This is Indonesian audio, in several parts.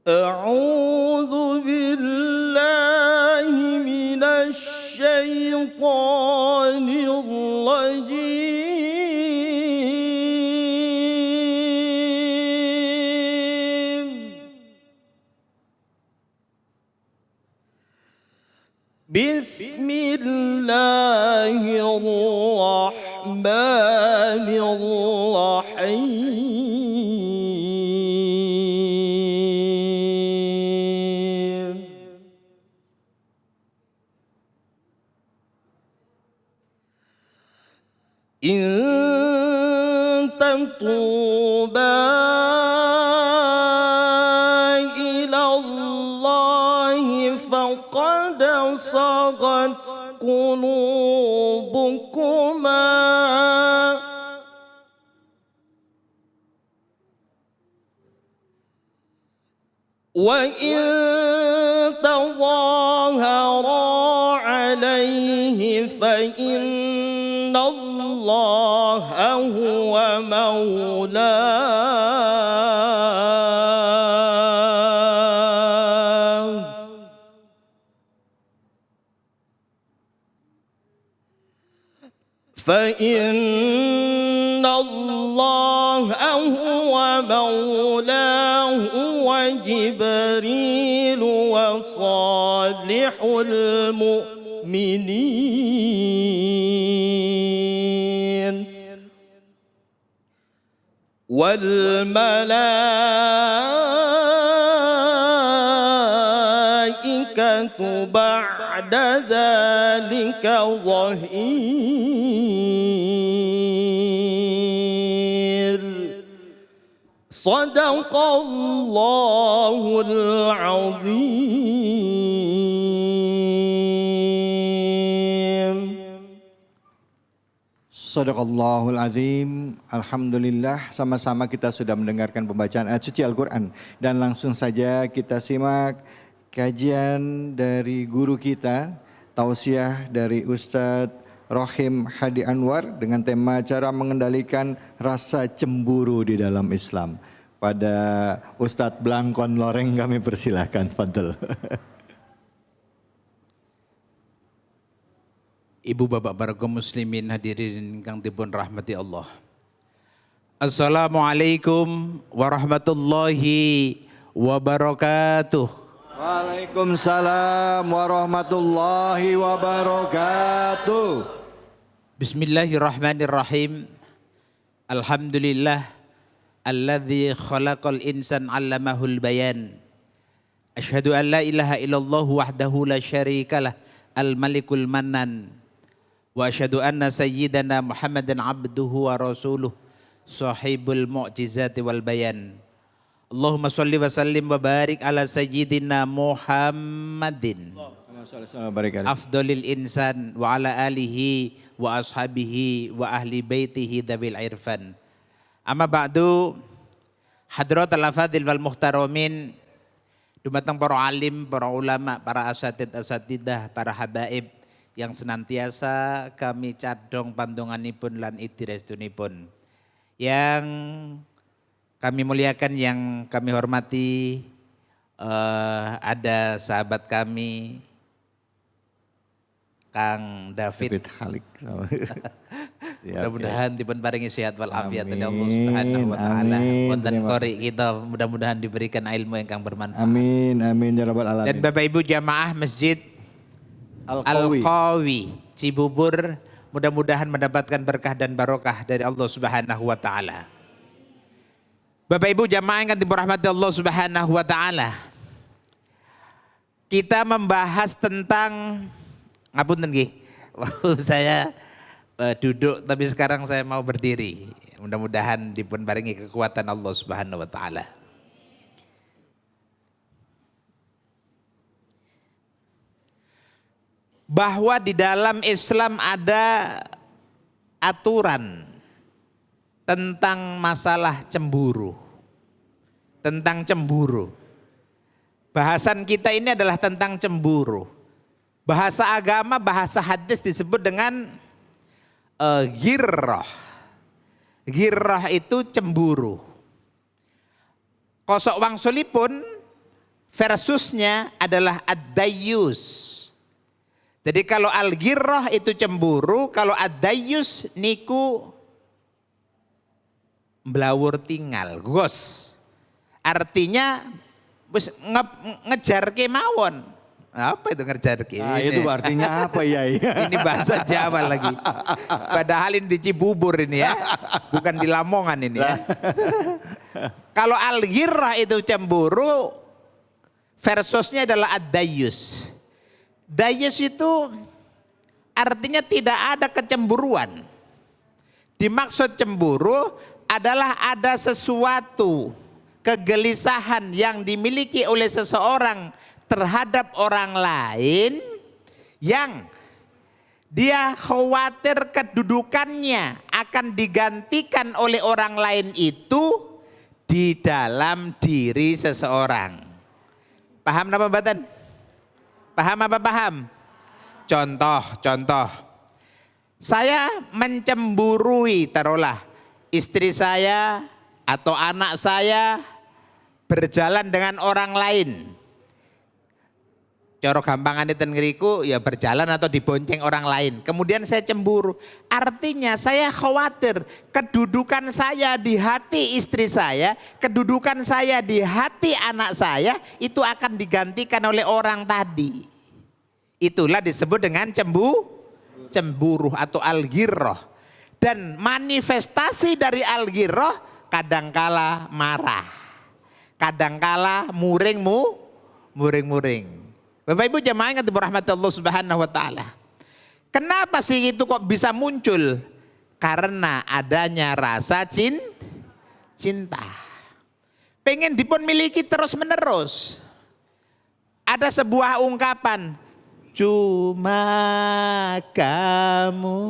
أعوذ بالله من الشيطان الرجيم بسم الله الرحمن الرحيم إن تتوبا إلى الله فقد صغت قلوبكما وإن تظاهرا عليه فإن الله هو مولاه فإن الله هو مولاه وجبريل وصالح المؤمنين والملائكة بعد ذلك ظهير صدق الله العظيم. Shadaqallahul azim. Alhamdulillah, sama-sama kita sudah mendengarkan pembacaan ayat suci Al-Quran. Dan langsung saja kita simak kajian dari guru kita, tausiah dari Ustadz Rohim Hadi Anwar dengan tema cara mengendalikan rasa cemburu di dalam Islam. Pada Ustadz Blangkon Loreng kami persilahkan, fadl. Ibu bapak para kaum muslimin hadirin kang dipun rahmati Allah. Assalamualaikum warahmatullahi wabarakatuh. Waalaikumsalam warahmatullahi wabarakatuh. Bismillahirrahmanirrahim. Alhamdulillah alladzi khalaqal insan 'allamahul bayan. Asyhadu an la ilaha illallah wahdahu la syarikalah al-malikul mannan. Wa asyhadu anna sayyidana Muhammadan abduhu wa rasuluh sahibul mu'jizati wal bayan. Allahumma salli wa sallim wa barik ala sayyidina Muhammadin afdalil insan wa ala alihi wa ashabihi wa ahli baitihi dawil irfan. Amma ba'du, hadratal afadil wal muhtaramin, dumateng para alim, para ulama, para asatidah, para habaib yang senantiasa kami cadong pandonganipun lan idirestunipun. Yang kami muliakan, yang kami hormati, ada sahabat kami Kang David Halik. Mudah-mudahan dipun paringi sehat wal afiat oleh Allah Subhanahu wa taala. Wonten qori kita mudah-mudahan diberikan ilmu yang kang bermanfaat. Amin amin ya rabbal alamin. Dan Bapak Ibu jamaah Masjid Al-Qawi Cibubur, mudah-mudahan mendapatkan berkah dan barokah dari Allah Subhanahu wa taala. Bapak Ibu jamaah yang dirahmati Allah Subhanahu wa taala. Kita membahas tentang ngapunten nggih. Saya duduk tapi sekarang saya mau berdiri. Mudah-mudahan dipun paringi kekuatan Allah Subhanahu wa taala. Bahwa di dalam Islam ada aturan tentang masalah cemburu. Tentang cemburu. Bahasan kita ini adalah tentang cemburu. Bahasa agama, bahasa hadis disebut dengan ghirrah. Ghirrah itu cemburu. Kosok wangsulipun versusnya adalah ad-dayyus. Jadi kalau al-ghirrah itu cemburu, kalau ad-dayyus niku blawur tinggal, gos. Artinya ngejar kemawon. Apa itu ngejar ke? Nah, itu artinya apa ya? Ini bahasa Jawa lagi. Padahal ini di Cibubur ini ya, bukan di Lamongan ini ya. Kalau al-ghirrah itu cemburu, versusnya adalah ad-dayyus. Dayyus itu artinya tidak ada kecemburuan. Dimaksud cemburu adalah ada sesuatu kegelisahan yang dimiliki oleh seseorang terhadap orang lain yang dia khawatir kedudukannya akan digantikan oleh orang lain itu di dalam diri seseorang. Paham apa Badan? Paham apa paham? Contoh. Saya mencemburui taruhlah istri saya atau anak saya berjalan dengan orang lain. Coro gampangan itu ngeriku ya berjalan atau dibonceng orang lain. Kemudian saya cemburu. Artinya saya khawatir kedudukan saya di hati istri saya, kedudukan saya di hati anak saya itu akan digantikan oleh orang tadi. Itulah disebut dengan cemburu atau al-ghirrah. Dan manifestasi dari al-ghirrah kadangkala marah. Kadangkala muring-muring. Bapak Ibu jamaah yang dirahmati Allah Subhanahu wa taala. Kenapa sih itu kok bisa muncul? Karena adanya rasa cinta. Pengen dipun miliki terus-menerus. Ada sebuah ungkapan, cuma kamu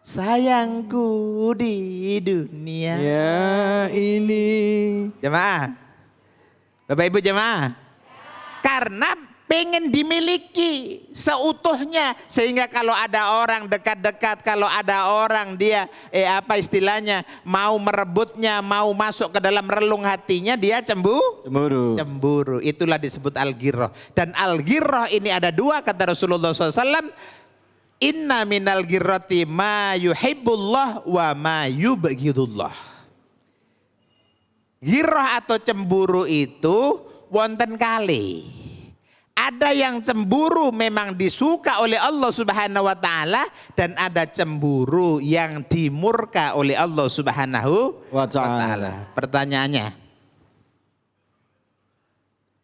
sayangku di dunia. Ya ini. Jemaah. Bapak Ibu jemaah. Karena pengen dimiliki seutuhnya, sehingga kalau ada orang dekat-dekat, kalau ada orang dia mau merebutnya, mau masuk ke dalam relung hatinya, dia cemburu. Itulah disebut al-ghirrah. Dan al-ghirrah ini ada dua kata Rasulullah SAW. Inna minal ghirrati ma yuhibbullah wa ma yubghidullah. Ghirrah atau cemburu itu wonten kali. Ada yang cemburu memang disuka oleh Allah Subhanahu wa taala dan ada cemburu yang dimurka oleh Allah Subhanahu wa taala. Pertanyaannya,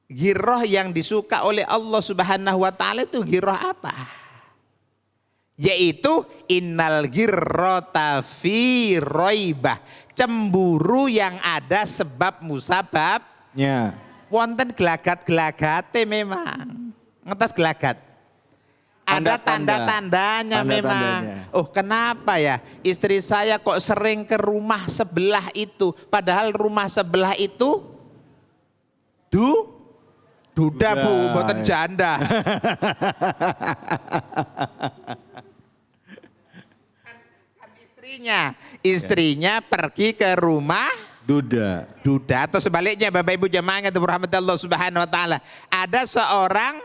ghirrah yang disuka oleh Allah Subhanahu wa taala itu ghirrah apa? Yaitu innal ghirrata fi raibah. Cemburu yang ada sebab musababnya. Wonten gelagat-gelagate memang. Ngetes gelagat. Ada tanda-tandanya memang. Oh kenapa ya istri saya kok sering ke rumah sebelah itu. Padahal rumah sebelah itu duda bu, boten janda. kan istrinya pergi ke rumah duda atau sebaliknya Bapak Ibu jamaah yang dirahmati Allah Subhanahu wa taala. Ada seorang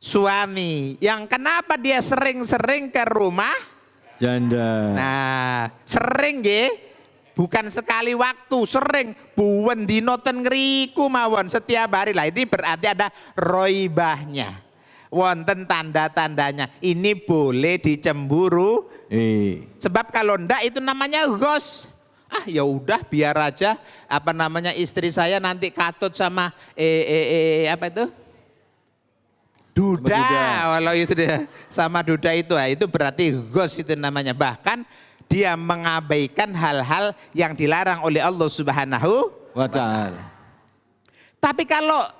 suami yang kenapa dia sering-sering ke rumah janda. Nah, sering nggih, bukan sekali waktu, sering buwen dino ten ngriku mawon setiap hari lah. Ini berarti ada roibahnya. Wonten tanda-tandanya. Ini boleh dicemburu. Sebab kalau ndak itu namanya ghos. Ya udah biar aja istri saya nanti katut sama duda. Kalau itu dia sama duda itu berarti ghos itu namanya. Bahkan dia mengabaikan hal-hal yang dilarang oleh Allah Subhanahu wa taala. Tapi kalau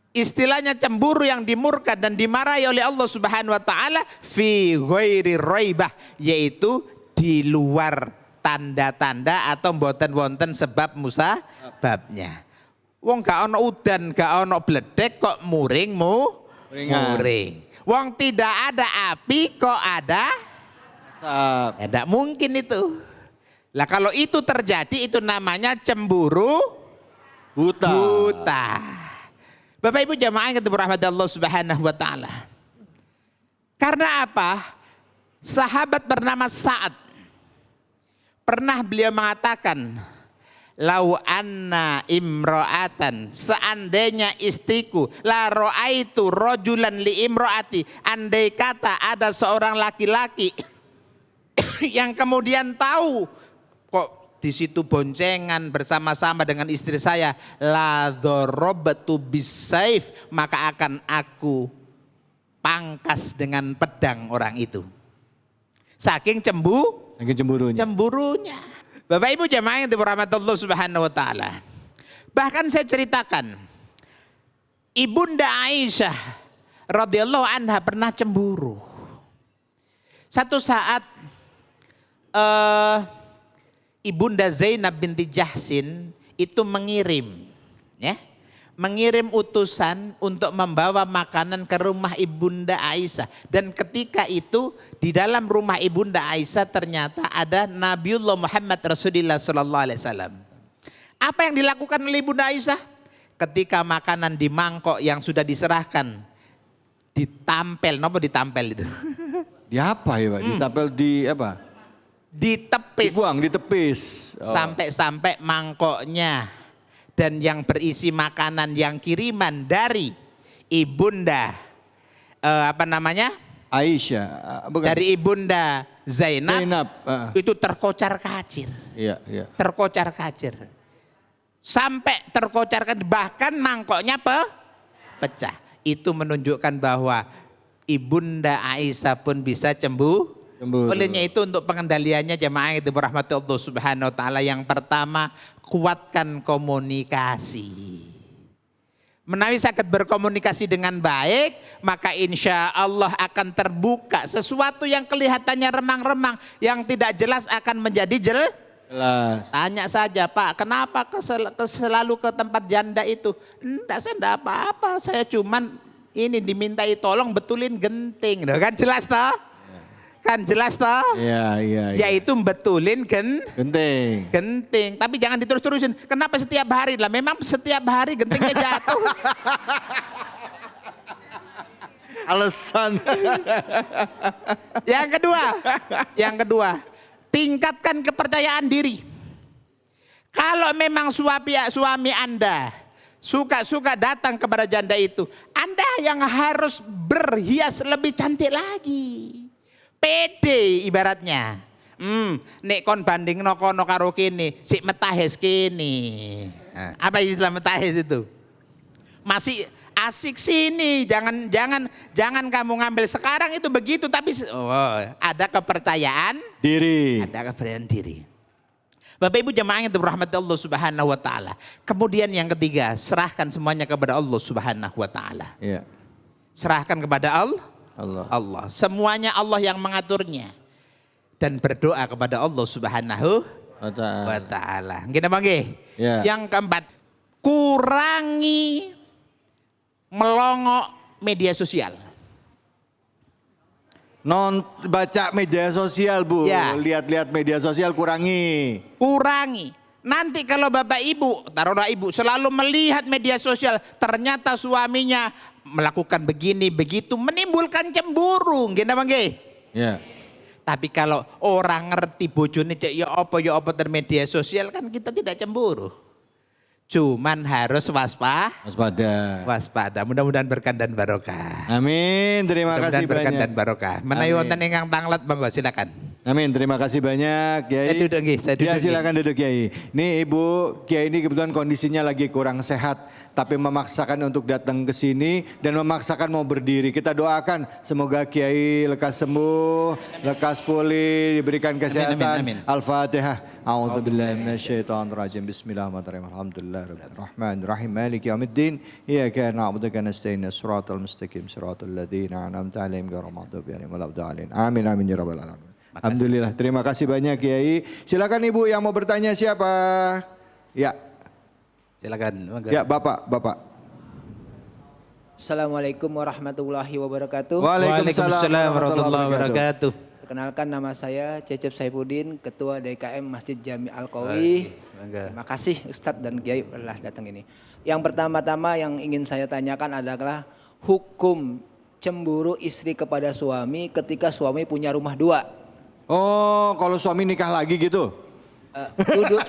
istilahnya cemburu yang dimurka dan dimarahi oleh Allah Subhanahu wa taala fi ghairi raibah, yaitu di luar tanda-tanda atau wonten sebab musababnya. Wong gak ono udan, gak ono bledek kok muring. Wong tidak ada api kok ada asap. Tidak mungkin itu. Lah kalau itu terjadi itu namanya cemburu Buta. Buta. Bapak Ibu jamaah yang ketemu rahmat Allah Subhanahu wa taala. Karena apa? Sahabat bernama Sa'ad pernah beliau mengatakan, lau anna imro'atan, seandainya istriku, la ro'aitu rojulan li imro'ati, andai kata ada seorang laki-laki yang kemudian tahu kok di situ boncengan bersama-sama dengan istri saya, la dzarabtu bisaif, maka akan aku pangkas dengan pedang orang itu. Saking cemburunya. Bapak Ibu jamaah yang dirahmati Allah Subhanahu wa taala. Bahkan saya ceritakan, Ibunda Aisyah radhiyallahu anha pernah cemburu. Satu saat Ibunda Zainab binti Jahsin itu mengirim utusan untuk membawa makanan ke rumah Ibunda Aisyah. Dan ketika itu di dalam rumah Ibunda Aisyah ternyata ada Nabiullah Muhammad Rasulullah Sallallahu Alaihi Wasallam. Apa yang dilakukan oleh Ibunda Aisyah? Ketika makanan di mangkok yang sudah diserahkan, ditampel itu? Di apa ya Pak? Ditampel di apa? Ditepis. Dibuang, ditepis. Sampai-sampai mangkoknya dan yang berisi makanan yang kiriman dari Ibunda Aisyah, bukan. dari Ibunda Zainab. Itu terkocar-kacir. Iya. Terkocar-kacir. Sampai terkocar-kacir, bahkan mangkoknya pecah. Itu menunjukkan bahwa Ibunda Aisyah pun bisa cemburu. Olehnya itu untuk pengendaliannya jemaah itu berahmati Allah Subhanahu wa taala, yang pertama kuatkan komunikasi. Menawi sakit berkomunikasi dengan baik, maka insya Allah akan terbuka sesuatu yang kelihatannya remang-remang, yang tidak jelas akan menjadi jelas. Tanya saja, Pak, kenapa selalu ke tempat janda itu? Enggak, saya enggak apa-apa, saya cuman ini dimintai tolong betulin genting. Kan jelas toh? Iya. Yaitu betulin genting. Tapi jangan diterus-terusin. Kenapa setiap hari? Lah memang setiap hari gentingnya jatuh. Alasan. Yang kedua, tingkatkan kepercayaan diri. Kalau memang suami Anda suka datang kepada janda itu, Anda yang harus berhias lebih cantik lagi. Pede ibaratnya. Nek kon banding no kono karo kene, sik metahes kene. Apa istilah metahes itu? Masih asik sini, jangan kamu ngambil sekarang itu begitu, tapi ada kepercayaan diri. Bapak Ibu jemaah yang dirahmati Allah Subhanahu wa taala. Kemudian yang ketiga, serahkan semuanya kepada Allah Subhanahu wa taala. Iya. Serahkan kepada Allah. Semuanya Allah yang mengaturnya. Dan berdoa kepada Allah Subhanahu wa taala. Gini mangke. Ya. Yang keempat, kurangi melongok media sosial. Baca media sosial, Bu. Ya. Lihat-lihat media sosial, kurangi. Nanti kalau Bapak Ibu, taruhlah Ibu selalu melihat media sosial, ternyata suaminya melakukan begini begitu, menimbulkan cemburu, gini mangke. Ya. Tapi kalau orang ngerti bojone cek ya apa ter media sosial, kan kita tidak cemburu. Cuman harus waspada. Mudah-mudahan berkah dan barokah. Amin. Terima kasih berkah banyak. dan barokah. Menawi wonten ingkang tanglet monggo silakan. Amin. Terima kasih banyak, Kiai. Saya duduk. Silakan duduk, Kiai. Ini Ibu Kiai ini kebetulan kondisinya lagi kurang sehat, tapi memaksakan untuk datang ke sini dan memaksakan mau berdiri. Kita doakan semoga Kiai lekas sembuh, lekas pulih, diberikan kesehatan. Amin. Al-Fatihah. A'udzubillahi minasyaitonirrajim. Bismillahirrahmanirrahim. Alhamdulillahirrahmanirrahim. Maliki yaumiddin. Iyyaka na'budu wa iyyaka nasta'in. Shiratal mustaqim. Shiratal ladzina an'amta 'alaihim ghairil maghdubi 'alaihim waladdallin. Amin ya rabbal alamin. Alhamdulillah. Terima kasih banyak, Kiai. Silakan Ibu yang mau bertanya siapa? Ya. Silakan. Ya, Bapak. Assalamualaikum warahmatullahi wabarakatuh. Waalaikumsalam warahmatullahi wabarakatuh. Perkenalkan nama saya Cecep Saifuddin, Ketua DKM Masjid Jami Al-Qawi. Terima kasih Ustadz dan Kiai telah datang ini. Yang pertama-tama yang ingin saya tanyakan adalah hukum cemburu istri kepada suami ketika suami punya rumah dua. Oh, kalau suami nikah lagi gitu?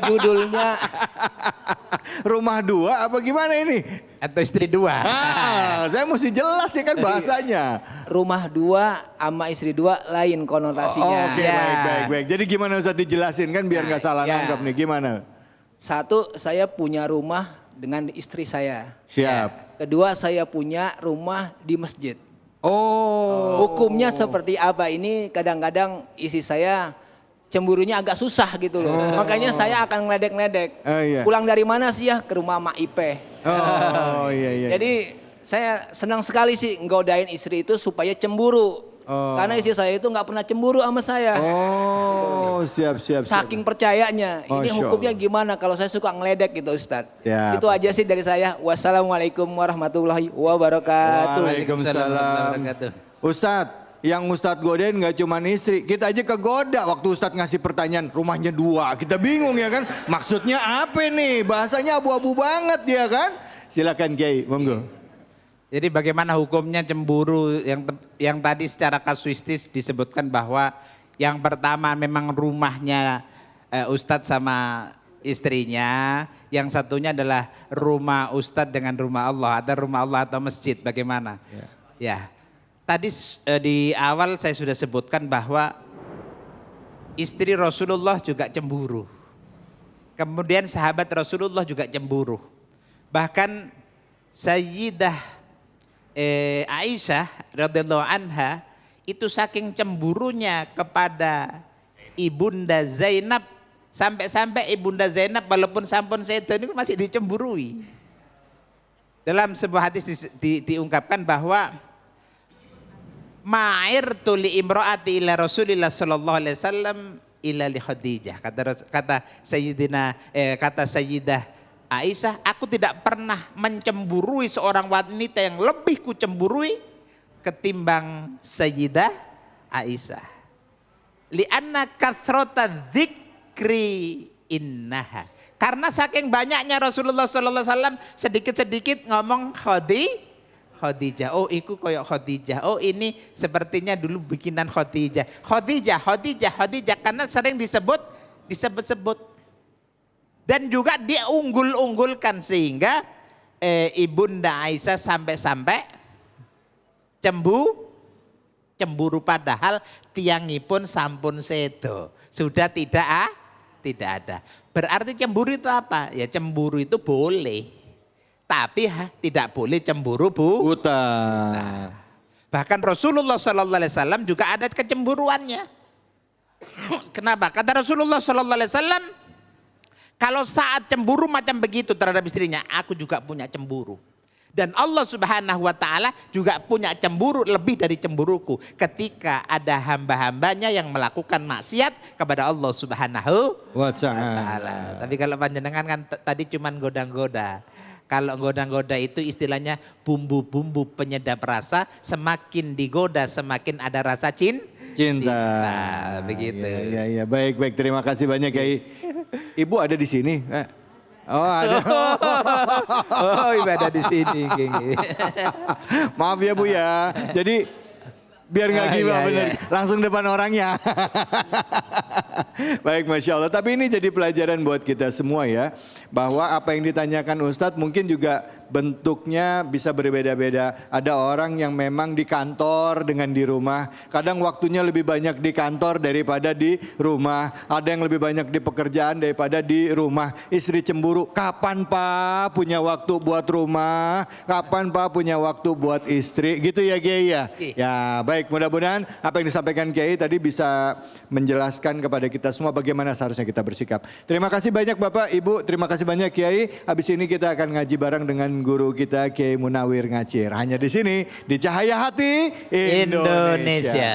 Judulnya Rumah dua apa gimana ini? Atau istri dua. Saya mesti jelas ya kan bahasanya. rumah dua sama istri dua lain konotasinya. Oke, Ya. baik. Jadi gimana Ustadz dijelasin kan biar nggak salah ya. nangkap nih, gimana? Satu, saya punya rumah dengan istri saya. Siap. Kedua, saya punya rumah di masjid. Oh. Hukumnya seperti apa ini? Kadang-kadang istri saya cemburunya agak susah gitu loh. Makanya saya akan ngeledek-ngeledek. Iya. Pulang dari mana sih ya? Ke rumah Mak Ipe. Oh, iya. Jadi saya senang sekali sih nggodain istri itu supaya cemburu. Karena istri saya itu nggak pernah cemburu sama saya. Oh, siap. Saking percayanya. Ini Masya hukumnya Allah. gimana kalau saya suka ngeledek gitu Ustadz. Ya. Itu aja sih dari saya. Wassalamualaikum warahmatullahi wabarakatuh. Waalaikumsalam. Ustadz, yang Ustadz godain gak cuma istri, kita aja kegoda waktu Ustadz ngasih pertanyaan rumahnya dua. Kita bingung ya kan, maksudnya apa nih? Bahasanya abu-abu banget ya kan? Silakan Kiai, monggo. Jadi bagaimana hukumnya cemburu yang tadi secara kasuistis disebutkan bahwa yang pertama memang rumahnya Ustadz sama istrinya, yang satunya adalah rumah Ustadz dengan rumah Allah atau rumah Allah atau masjid, bagaimana? Ya. Tadi di awal saya sudah sebutkan bahwa istri Rasulullah juga cemburu. Kemudian sahabat Rasulullah juga cemburu. Bahkan Sayyidah Aisyah radhiyallahu anha itu saking cemburunya kepada Ibunda Zainab, sampai-sampai Ibunda Zainab walaupun sampun sedo ini masih dicemburui. Dalam sebuah hadis diungkapkan bahwa ma'irtu li imra'ati ila Rasulillah sallallahu alaihi wasallam ila li Khadijah. Kata Sayyidah Aisyah, aku tidak pernah mencemburui seorang wanita yang lebih ku cemburui ketimbang Sayyidah Aisyah. Li'anna kathrata dzikri innaha. Karena saking banyaknya Rasulullah sallallahu alaihi wasallam sedikit-sedikit ngomong Khadijah, oh iku koyok Khadijah, oh ini sepertinya dulu bikinan Khadijah, karena sering disebut-sebut. Dan juga dia unggul-unggulkan sehingga Ibunda Aisyah sampai-sampai cemburu padahal tiangipun sampun sedo, sudah tidak ada. Berarti cemburu itu apa? Ya cemburu itu boleh. Tapi tidak boleh cemburu buta. Bahkan Rasulullah Sallallahu Alaihi Wasallam juga ada kecemburuannya. Kenapa? Kata Rasulullah Sallallahu Alaihi Wasallam, kalau saat cemburu macam begitu terhadap istrinya, aku juga punya cemburu. Dan Allah Subhanahu Wa Taala juga punya cemburu lebih dari cemburuku ketika ada hamba-hambanya yang melakukan maksiat kepada Allah Subhanahu Wa Taala. Tapi kalau panjenengan kan tadi cuman goda-goda. Kalau goda-goda itu istilahnya bumbu-bumbu penyedap rasa, semakin digoda semakin ada rasa cinta. Begitu. Ya, baik. Terima kasih banyak Kiai. Ibu ada di sini? Oh ada. Oh ibu ada di sini. Maaf ya Bu ya. Jadi biar nggak gila bener. Langsung depan orangnya. Baik, Masya Allah. Tapi ini jadi pelajaran buat kita semua ya. Bahwa apa yang ditanyakan Ustadz mungkin juga bentuknya bisa berbeda-beda. Ada orang yang memang di kantor dengan di rumah. Kadang waktunya lebih banyak di kantor daripada di rumah. Ada yang lebih banyak di pekerjaan daripada di rumah. Istri cemburu, kapan Pak punya waktu buat rumah? Kapan Pak punya waktu buat istri? Gitu ya Kiai ya? Ya baik, mudah-mudahan apa yang disampaikan Kiai tadi bisa menjelaskan kepada kita semua bagaimana seharusnya kita bersikap. Terima kasih banyak Bapak, Ibu, terima kasih banyak Kiai. Habis ini kita akan ngaji bareng dengan guru kita Kiai Munawir Ngacir. Hanya di sini di Cahaya Hati Indonesia.